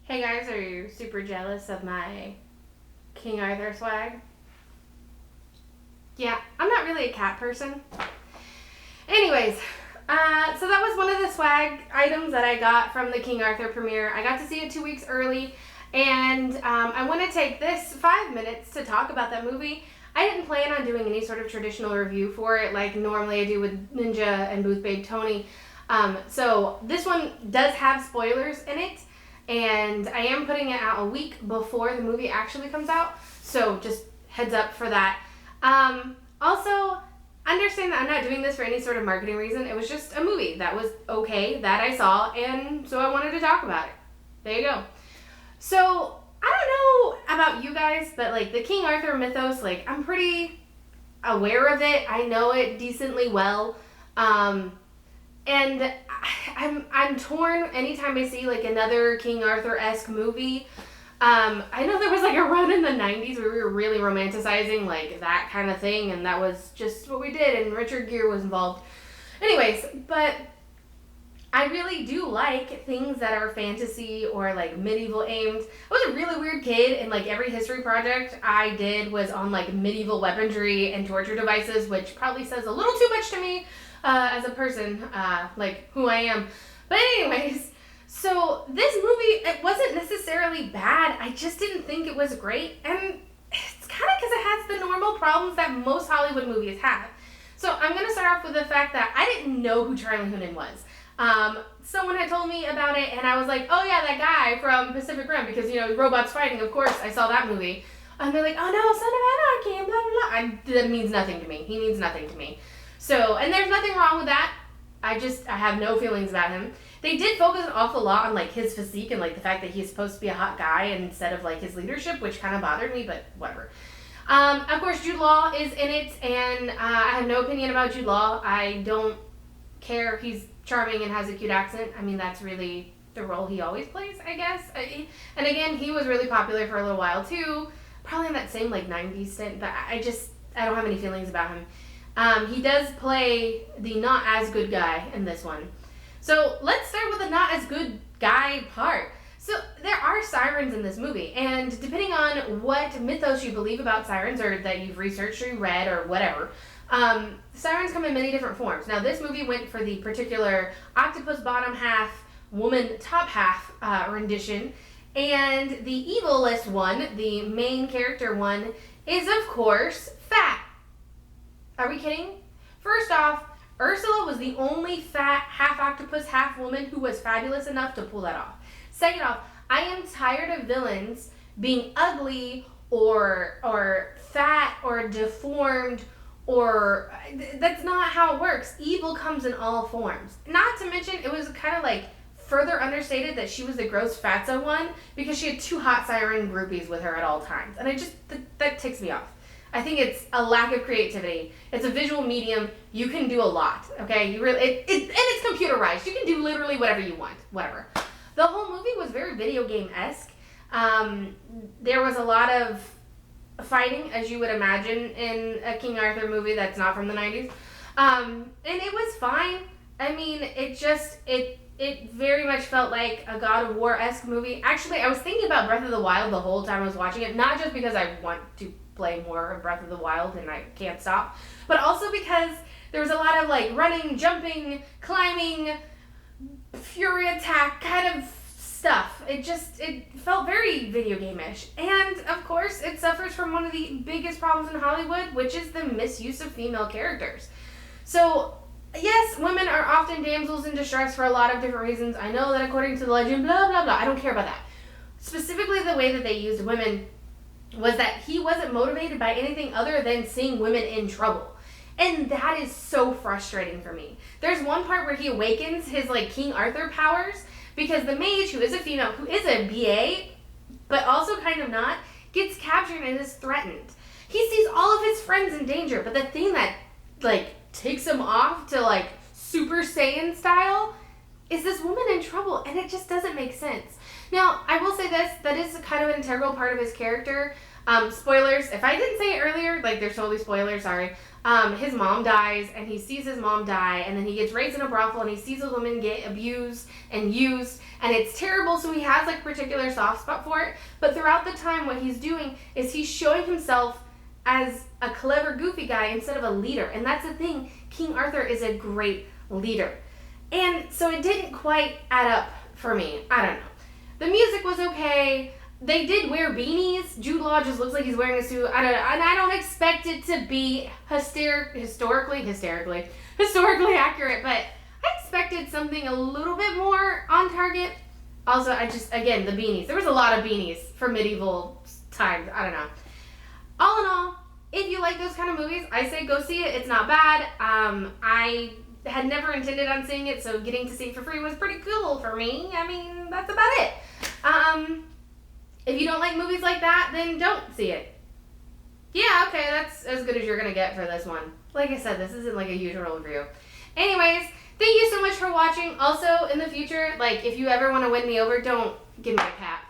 Hey guys, are you super jealous of my King Arthur swag? Yeah, I'm not really a cat person. Anyways, so that was one of the swag items that I got from the King Arthur premiere. I got to see it 2 weeks early, and I want to take this 5 minutes to talk about that movie. I didn't plan on doing any sort of traditional review for it like normally I do with Ninja and Booth Babe Tony. So this one does have spoilers in it, and I am putting it out a week before the movie actually comes out, so just heads up for that. Also, understand that I'm not doing this for any sort of marketing reason. It was just a movie that was okay that I saw, and so I wanted to talk about it. There you go. So, I don't know about you guys, but like the King Arthur mythos, like I'm pretty aware of it. I know it decently well. And I'm torn anytime I see like another King Arthur-esque movie. I know there was like a run in the 90s where we were really romanticizing like that kind of thing, and that was just what we did, and Richard Gere was involved. Anyways, but I really do like things that are fantasy or like medieval aimed. I was a really weird kid, and like every history project I did was on like medieval weaponry and torture devices, which probably says a little too much to me as a person, like who I am. But anyways, so this movie, it wasn't necessarily bad. I just didn't think it was great, and it's kind of because it has the normal problems that most Hollywood movies have. So I'm going to start off with the fact that I didn't know who Charlie Hunnam was. Someone had told me about it, and I was like, oh yeah, that guy from Pacific Rim, because, you know, robots fighting, of course, I saw that movie. And they're like, oh no, Son of Anarchy, blah, blah, blah. That means nothing to me. He means nothing to me. So, and there's nothing wrong with that. I have no feelings about him. They did focus an awful lot on, like, his physique and, like, the fact that he's supposed to be a hot guy instead of, like, his leadership, which kind of bothered me, but whatever. Of course, Jude Law is in it, and I have no opinion about Jude Law. I don't care. He's charming and has a cute accent. I mean, that's really the role he always plays, I guess. And again, he was really popular for a little while, too. Probably in that same, like, 90s stint, but I don't have any feelings about him. He does play the not as good guy in this one. So let's start with the not as good guy part. So there are sirens in this movie, and depending on what mythos you believe about sirens, or that you've researched or you read or whatever, sirens come in many different forms. Now this movie went for the particular octopus bottom half, woman top half rendition, and the evilest one, the main character one, is of course fat. Are we kidding? First off, Ursula was the only fat, half octopus, half woman who was fabulous enough to pull that off. Second off, I am tired of villains being ugly or fat or deformed, or that's not how it works. Evil comes in all forms. Not to mention, it was kind of like further understated that she was the gross fatso one because she had two hot siren groupies with her at all times. And that ticks me off. I think it's a lack of creativity. It's a visual medium. You can do a lot, okay? And it's computerized. You can do literally whatever you want, whatever. The whole movie was very video game-esque. There was a lot of fighting, as you would imagine in a King Arthur movie that's not from the 90s. And it was fine. I mean, it very much felt like a God of War-esque movie. Actually, I was thinking about Breath of the Wild the whole time I was watching it, not just because I want to play more of Breath of the Wild and I can't stop, but also because there was a lot of like running, jumping, climbing, fury attack kind of stuff. It felt very video game-ish. And of course, it suffers from one of the biggest problems in Hollywood, which is the misuse of female characters. So yes, women are often damsels in distress for a lot of different reasons. I know that according to the legend, blah, blah, blah. I don't care about that. Specifically, the way that they used women was that he wasn't motivated by anything other than seeing women in trouble. And that is so frustrating for me. There's one part where he awakens his like King Arthur powers because the mage, who is a female, who is a BA, but also kind of not, gets captured and is threatened. He sees all of his friends in danger, but the thing that like takes him off to like Super Saiyan style is this woman in trouble, and it just doesn't make sense. Now, I will say this, that is kind of an integral part of his character. Spoilers, if I didn't say it earlier, like there's totally spoilers, sorry. his mom dies, and he sees his mom die, and then he gets raised in a brothel, and he sees those women get abused and used, and it's terrible, so he has like a particular soft spot for it. But throughout the time, what he's doing is he's showing himself as a clever, goofy guy instead of a leader. And that's the thing, King Arthur is a great leader. And so it didn't quite add up for me. I don't know. The music was okay. They did wear beanies. Jude Law just looks like he's wearing a suit. I don't expect it to be historically accurate, but I expected something a little bit more on target. Also, again, the beanies. There was a lot of beanies for medieval times. I don't know. All in all, if you like those kind of movies, I say go see it. It's not bad. I had never intended on seeing it, so getting to see it for free was pretty cool for me. I mean, that's about it. If you don't like movies like that, then don't see it. Yeah, okay, that's as good as you're going to get for this one. Like I said, this isn't like a usual review. Anyways, thank you so much for watching. Also, in the future, like, if you ever want to win me over, don't give me a cap.